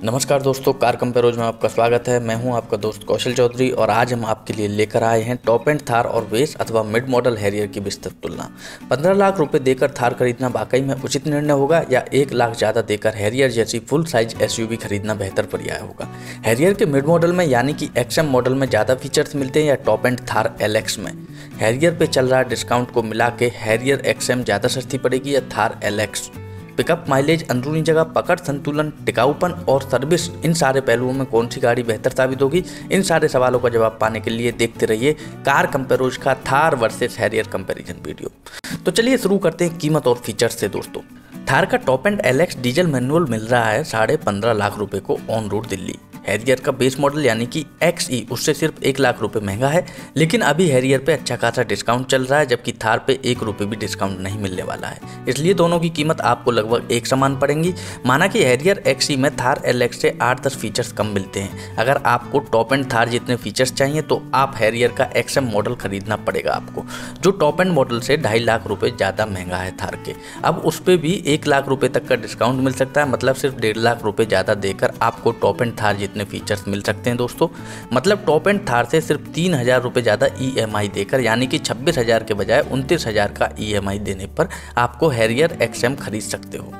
नमस्कार दोस्तों, कार कंपेरोज में आपका स्वागत है। मैं हूं आपका दोस्त कौशल चौधरी और आज हम आपके लिए लेकर आए हैं टॉप एंड थार और बेस अथवा मिड मॉडल हैरियर की विस्तृत तुलना। 15 लाख रुपए देकर थार खरीदना वाकई में उचित निर्णय होगा या 1 लाख ज़्यादा देकर हैरियर जैसी फुल साइज एसयूवी खरीदना बेहतर पर्याय होगा। हैरियर के मिड मॉडल में यानी कि एक्सएम मॉडल में ज़्यादा फीचर्स मिलते हैं या टॉप एंड थार एलएक्स में। हैरियर पे चल रहा डिस्काउंट को मिला के हैरियर एक्सएम ज़्यादा सस्ती पड़ेगी या थार एलएक्स। पिकअप, माइलेज, अंदरूनी जगह, पकड़, संतुलन, टिकाऊपन और सर्विस, इन सारे पहलुओं में कौन सी गाड़ी बेहतर साबित होगी, इन सारे सवालों का जवाब पाने के लिए देखते रहिए कार कंपेरोज का Thar versus Harrier comparison video. तो चलिए शुरू करते हैं कीमत और फीचर्स से दोस्तों। थार का top end LX diesel manual मिल रहा है 15.5 लाख रुपए को ऑन रोड दिल्ली। हैरियर का बेस मॉडल यानी कि एक्सई उससे सिर्फ 1 लाख रुपए महंगा है, लेकिन अभी हैरियर पे अच्छा खासा डिस्काउंट चल रहा है, जबकि थार पे 1 रुपए भी डिस्काउंट नहीं मिलने वाला है। इसलिए दोनों की कीमत आपको लगभग एक समान पड़ेंगी। माना कि हैरियर एक्सई में थार एलएक्स से 8-10 फीचर्स कम मिलते हैं। अगर आपको टॉप एंड थार जितने फीचर्स चाहिए तो आप हैरियर का एक्सएम मॉडल खरीदना पड़ेगा आपको, जो टॉप एंड मॉडल से 2.5 लाख रुपए ज़्यादा महंगा है थार के। अब उस पर भी 1 लाख रुपए तक का डिस्काउंट मिल सकता है, मतलब सिर्फ 1.5 लाख रुपए ज़्यादा देकर आपको टॉप एंड थार जितने फीचर्स मिल सकते हैं दोस्तों। मतलब टॉप एंड थार से सिर्फ 3,000 रुपए ज़्यादा ईएमआई देकर, यानी कि 26,000 के बजाय 29,000 का ईएमआई देने पर आपको हैरियर एक्सएम खरीद सकते हो।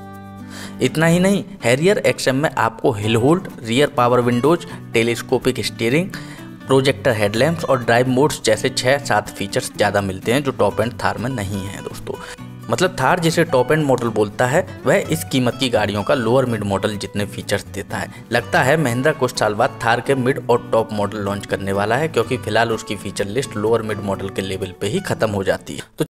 इतना ही नहीं, हैरियर एक्सएम में आपको hill hold, rear power Windows, telescopic steering, projector headlamps और ड्राइव मोड्स जैसे 6-7 फीचर्स ज़्यादा मिलते हैं, जो टॉप एंड थार में नहीं है दोस्तों। मतलब थार जिसे टॉप एंड मॉडल बोलता है वह इस कीमत की गाड़ियों का लोअर मिड मॉडल जितने फीचर्स देता है। लगता है महिंद्रा कुछ साल बाद थार के मिड और टॉप मॉडल लॉन्च करने वाला है, क्योंकि फिलहाल उसकी feature list lower mid model के लेवल पे ही खत्म हो जाती है। तो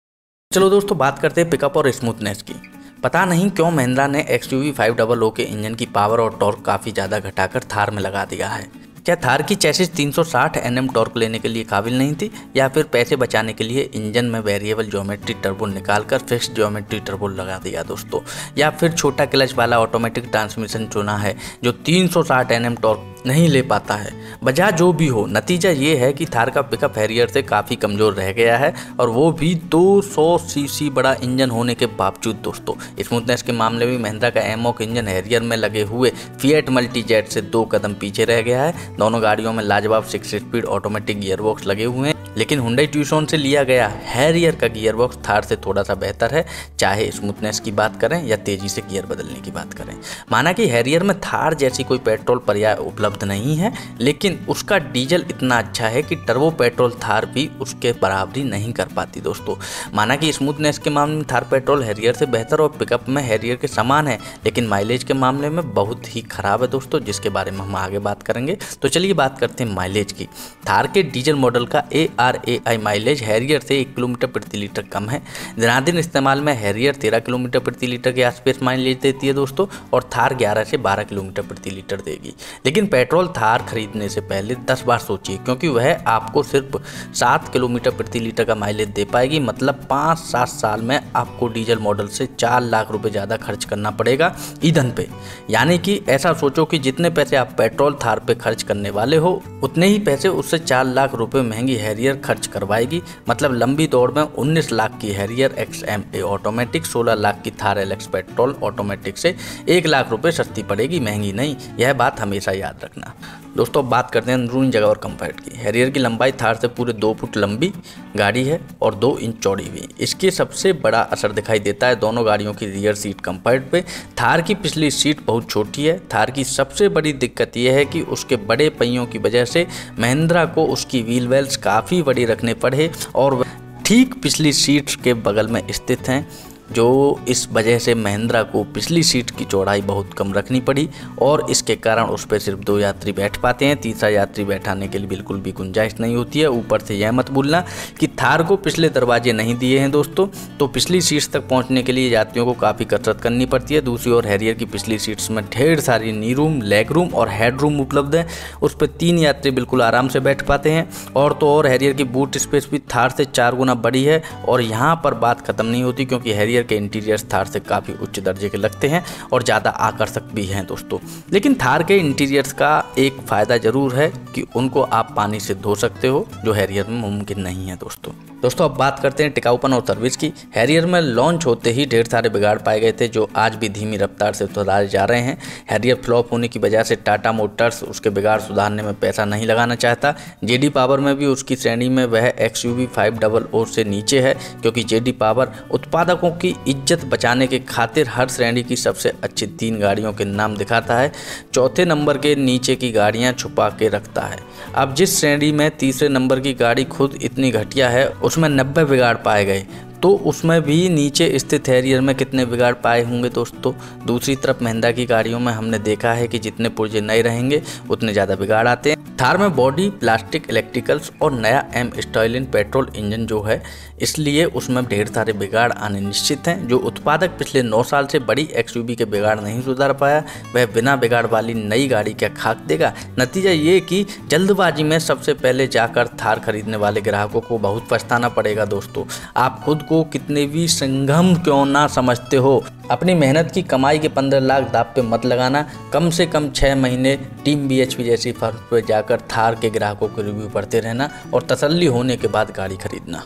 चलो दोस्तों, बात करते हैं पिकअप और स्मूथनेस की। पता नहीं क्यों महिंद्रा ने XUV 500 के इंजन की पावर और टॉर्क काफ़ी ज़्यादा घटाकर थार में लगा दिया है। क्या थार की चैसिस 360 Nm टॉर्क लेने के लिए काबिल नहीं थी, या फिर पैसे बचाने के लिए इंजन में वेरिएबल ज्योमेट्री टर्बो निकालकर फिक्स्ड ज्योमेट्री टर्बो लगा दिया दोस्तों, या फिर छोटा क्लच वाला ऑटोमेटिक ट्रांसमिशन चुना है जो 360 Nm टॉर्क नहीं ले पाता है। वजह जो भी हो, नतीजा ये है कि थार का पिकअप हैरियर से काफ़ी कमज़ोर रह गया है, और वो भी 200 सीसी बड़ा इंजन होने के बावजूद दोस्तों। स्मूथनेस के मामले में महिंद्रा का एमॉक इंजन हैरियर में लगे हुए फिएट मल्टीजेट से 2 कदम पीछे रह गया है। दोनों गाड़ियों में लाजवाब 6 स्पीड ऑटोमेटिक गियरबॉक्स लगे हुए हैं, लेकिन हुंडई ट्यूसॉन से लिया गया हैरियर का गियरबॉक्स थार से थोड़ा सा बेहतर है, चाहे स्मूथनेस की बात करें या तेज़ी से गियर बदलने की बात करें। माना कि हैरियर में थार जैसी कोई पेट्रोल पर्याय उपलब्ध नहीं है, लेकिन उसका डीजल इतना अच्छा है कि टर्बो पेट्रोल थार भी उसके बराबरी नहीं कर पाती दोस्तों। माना कि स्मूथनेस के मामले में थार पेट्रोल हैरियर से बेहतर और पिकअप में हैरियर के समान है, लेकिन माइलेज के मामले में बहुत ही खराब है दोस्तों, जिसके बारे में हम आगे बात करेंगे। तो चलिए बात करते हैं माइलेज की। थार के डीजल मॉडल का ARAI माइलेज हैरियर से 1 किलोमीटर प्रति लीटर कम है। दिनादिन इस्तेमाल में हैरियर 13 किलोमीटर प्रति लीटर के आसपास माइलेज देती है दोस्तों, और थार 11 से 12 किलोमीटर प्रति लीटर देगी। लेकिन पेट्रोल थार खरीदने से पहले 10 बार सोचिए, क्योंकि वह आपको सिर्फ 7 किलोमीटर प्रति लीटर का माइलेज दे पाएगी। मतलब 5-7 साल में आपको डीजल मॉडल से 4 लाख रुपए ज़्यादा खर्च करना पड़ेगा ईंधन पे। यानी कि ऐसा सोचो कि जितने पैसे आप पेट्रोल थार पे खर्च करने वाले हो, उतने ही पैसे उससे 4 लाख रुपए महंगी हैरियर खर्च करवाएगी। मतलब लंबी दौड़ में 19 लाख की हैरियर XMA ऑटोमेटिक 16 लाख की थार एलएक्स पेट्रोल ऑटोमेटिक से 1 लाख रुपए सस्ती पड़ेगी, महंगी नहीं। यह बात हमेशा याद रखना दोस्तों। बात करते हैं अंदरूनी जगह और कंफर्ट की। हैरियर की लंबाई थार से पूरे 2 फुट लंबी गाड़ी है और 2 इंच चौड़ी भी। इसके सबसे बड़ा असर दिखाई देता है दोनों गाड़ियों की रियर सीट कंफर्ट पे। थार की पिछली सीट बहुत छोटी है। थार की सबसे बड़ी दिक्कत यह है कि उसके बड़े पहियों की वजह से महिंद्रा को उसकी व्हील वेल्स काफ़ी बड़ी रखने पड़े, और ठीक पिछली सीट के बगल में स्थित हैं, जो इस वजह से महिंद्रा को पिछली सीट की चौड़ाई बहुत कम रखनी पड़ी, और इसके कारण उस पर सिर्फ 2 यात्री बैठ पाते हैं। तीसरा यात्री बैठाने के लिए बिल्कुल भी गुंजाइश नहीं होती है। ऊपर से यह मत भूलना कि थार को पिछले दरवाजे नहीं दिए हैं दोस्तों, तो पिछली सीट्स तक पहुंचने के लिए यात्रियों को काफ़ी कसरत करनी पड़ती है। दूसरी ओर हैरियर की पिछली सीट्स में ढेर सारी नी रूम, लेग रूम और हेड रूम उपलब्ध है। उस पर 3 यात्री बिल्कुल आराम से बैठ पाते हैं। और तो और हैरियर की बूट स्पेस भी थार से 4 गुना बड़ी है। और यहाँ पर बात खत्म नहीं होती, क्योंकि हैरियर हैरियर के इंटीरियर्स थार से काफ़ी उच्च दर्जे के लगते हैं और ज़्यादा आकर्षक भी हैं दोस्तों। लेकिन थार के इंटीरियर्स का एक फ़ायदा ज़रूर है कि उनको आप पानी से धो सकते हो, जो हैरियर में मुमकिन नहीं है दोस्तों। अब बात करते हैं टिकाऊपन और सर्विस की। हैरियर में लॉन्च होते ही ढेर सारे बिगाड़ पाए गए थे, जो आज भी धीमी रफ्तार से सुधारे जा रहे हैं। हैरियर फ्लॉप होने की वजह से टाटा मोटर्स उसके बिगाड़ सुधारने में पैसा नहीं लगाना चाहता। जेडी पावर में भी उसकी श्रेणी में वह XUV 500 से नीचे है, क्योंकि जेडी पावर उत्पादकों की इज्जत बचाने के खातिर हर श्रेणी की सबसे अच्छी 3 गाड़ियों के नाम दिखाता है, चौथे नंबर के नीचे की गाड़ियाँ छुपा के रखता है। अब जिस श्रेणी में तीसरे नंबर की गाड़ी खुद इतनी घटिया है, उसमें 90 बिगाड़ पाए गए, तो उसमें भी नीचे स्थित हैरियर में कितने बिगाड़ पाए होंगे दोस्तों। दूसरी तरफ महिंद्रा की गाड़ियों में हमने देखा है कि जितने पुर्जे नए रहेंगे उतने ज़्यादा बिगाड़ आते हैं। थार में बॉडी, प्लास्टिक, इलेक्ट्रिकल्स और नया M स्टाइलिन पेट्रोल इंजन जो है, इसलिए उसमें ढेर सारे बिगाड़ आने निश्चित हैं। जो उत्पादक पिछले 9 साल से बड़ी XUV के बिगाड़ नहीं सुधार पाया, वह बिना बिगाड़ वाली नई गाड़ी क्या खाक देगा। नतीजा ये कि जल्दबाजी में सबसे पहले जाकर थार खरीदने वाले ग्राहकों को बहुत पछताना पड़ेगा दोस्तों। आप खुद को कितने भी संगम क्यों ना समझते हो, अपनी मेहनत की कमाई के 15 लाख दांव पे मत लगाना। कम से कम 6 महीने टीम BHP जैसी फर्म पर जाकर थार के ग्राहकों के रिव्यू पढ़ते रहना और तसल्ली होने के बाद गाड़ी खरीदना।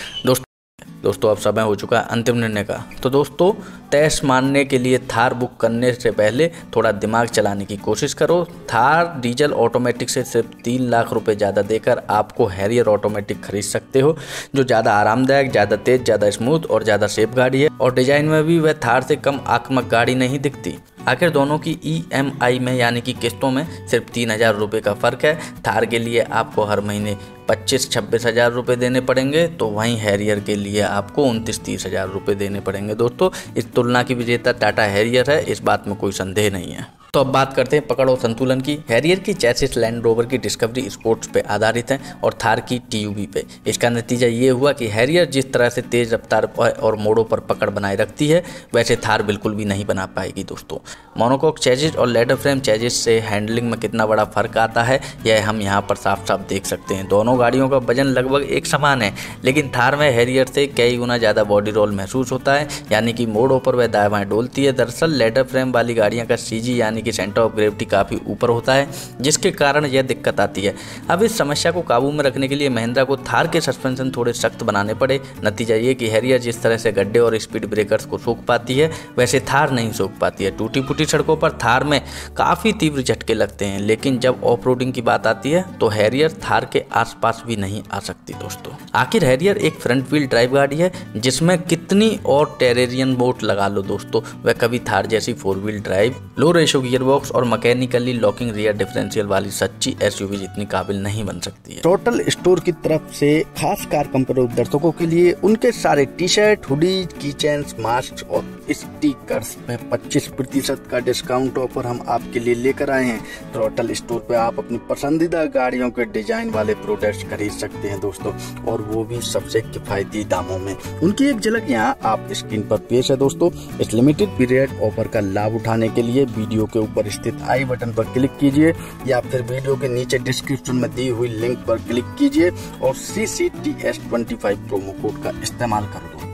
दोस्तों अब समय हो चुका है अंतिम निर्णय का। तो दोस्तों, तैस मारने के लिए थार बुक करने से पहले थोड़ा दिमाग चलाने की कोशिश करो। थार डीजल ऑटोमेटिक से सिर्फ 3 लाख रुपए ज़्यादा देकर आपको हैरियर ऑटोमेटिक खरीद सकते हो, जो ज़्यादा आरामदायक, ज़्यादा तेज, ज़्यादा स्मूथ और ज़्यादा सेफ गाड़ी है। और डिज़ाइन में भी वह थार से कम आक्रामक गाड़ी नहीं दिखती। आखिर दोनों की EMI में यानी कि किस्तों में सिर्फ 3,000 रुपये का फ़र्क है। थार के लिए आपको हर महीने 25-26 हज़ार रुपये देने पड़ेंगे, तो वहीं हैरियर के लिए आपको 29-30 हज़ार रुपये देने पड़ेंगे दोस्तों। इस तुलना की विजेता टाटा हैरियर है, इस बात में कोई संदेह नहीं है। तो अब बात करते हैं पकड़ और संतुलन की। हैरियर की चैसिस लैंड रोवर की डिस्कवरी स्पोर्ट्स पे आधारित है और थार की TUV पे। इसका नतीजा ये हुआ कि हैरियर जिस तरह से तेज रफ्तार और मोड़ों पर पकड़ बनाए रखती है, वैसे थार बिल्कुल भी नहीं बना पाएगी दोस्तों। मोनोकॉक चैसिस और लेडर फ्रेम चैसिस से हैंडलिंग में कितना बड़ा फर्क आता है, यह हम यहाँ पर साफ साफ देख सकते हैं। दोनों गाड़ियों का वजन लगभग एक समान है, लेकिन थार में हैरियर से कई गुना ज़्यादा बॉडी रोल महसूस होता है, यानी कि मोड़ों पर वह दाएं बाएं डोलती है। दरअसल लेडर फ्रेम वाली गाड़ियाँ का CG यानी कि सेंटर ऑफ ग्रेविटी काफ़ी ऊपर होता है, जिसके कारण यह दिक्कत आती है। अब इस समस्या को काबू में रखने के लिए महिंद्रा को थार के सस्पेंशन थोड़े सख्त बनाने पड़े। नतीजा ये कि हैरियर जिस तरह से गड्ढे और स्पीड ब्रेकर्स को सोख पाती है, वैसे थार नहीं सोख पाती है। टूटी फूटी सड़कों पर थार में काफ़ी तीव्र झटके लगते हैं, लेकिन जब ऑफ रोडिंग की बात आती है तो हैरियर थार के आसपास भी नहीं आ सकती दोस्तों। आखिर हैरियर एक फ्रंट व्हील ड्राइव गाड़ी है, जिसमें कितनी और टेरेरियन बोट लगा लो दोस्तों, वह कभी थार जैसी 4 व्हील ड्राइव, लो रेशो गियरबॉक्स और मैकेनिकली लॉकिंग रियर डिफरेंशियल वाली सच्ची SUV जितनी काबिल नहीं बन सकती है। टोटल स्टोर की तरफ से खास कार कंपेयर दर्शकों के लिए उनके सारे टी-शर्ट, हुडीज, कीचेन्स, मास्क और स्टिकर्स पे 25% का डिस्काउंट ऑफर हम आपके लिए लेकर आए हैं। टोटल स्टोर पे आप अपनी पसंदीदा गाड़ियों के डिजाइन वाले प्रोडक्ट्स खरीद सकते हैं दोस्तों, और वो भी सबसे किफायती दामों में। उनकी एक झलक यहाँ आप स्क्रीन पर पेश है दोस्तों। इस लिमिटेड पीरियड ऑफर का लाभ उठाने के लिए वीडियो के ऊपर स्थित आई बटन पर क्लिक कीजिए या फिर वीडियो के नीचे डिस्क्रिप्शन में दी हुई लिंक पर क्लिक कीजिए और CCTS25 प्रोमो कोड का इस्तेमाल कर दो।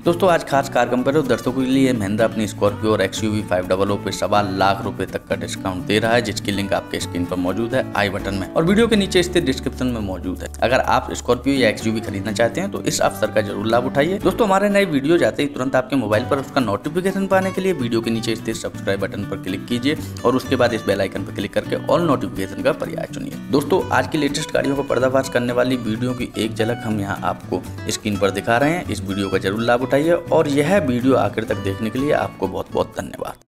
दोस्तों आज खास कार कंपेयर दर्शकों के लिए महिंद्रा अपनी स्कॉर्पियो और XUV 500 पे 1.25 लाख रुपए तक का डिस्काउंट दे रहा है, जिसकी लिंक आपके स्क्रीन पर मौजूद है आई बटन में और वीडियो के नीचे स्थित डिस्क्रिप्शन में मौजूद है। अगर आप स्कॉर्पियो या XUV खरीदना चाहते हैं तो इस अवसर का जरूर लाभ उठाइए। दोस्तों हमारे नए वीडियो जाते ही तुरंत आपके मोबाइल पर उसका नोटिफिकेशन पाने के लिए वीडियो के नीचे स्थित सब्सक्राइब बटन पर क्लिक कीजिए और उसके बाद इस बेल आइकन पर क्लिक करके ऑल नोटिफिकेशन का पर्याय चुनिए। दोस्तों आज की लेटेस्ट गाड़ियों का पर्दाफाश करने वाली वीडियो की एक झलक हम यहाँ आपको स्क्रीन पर दिखा रहे हैं। इस वीडियो का जरूर लाभ उठाइए और यह वीडियो आखिर तक देखने के लिए आपको बहुत बहुत धन्यवाद।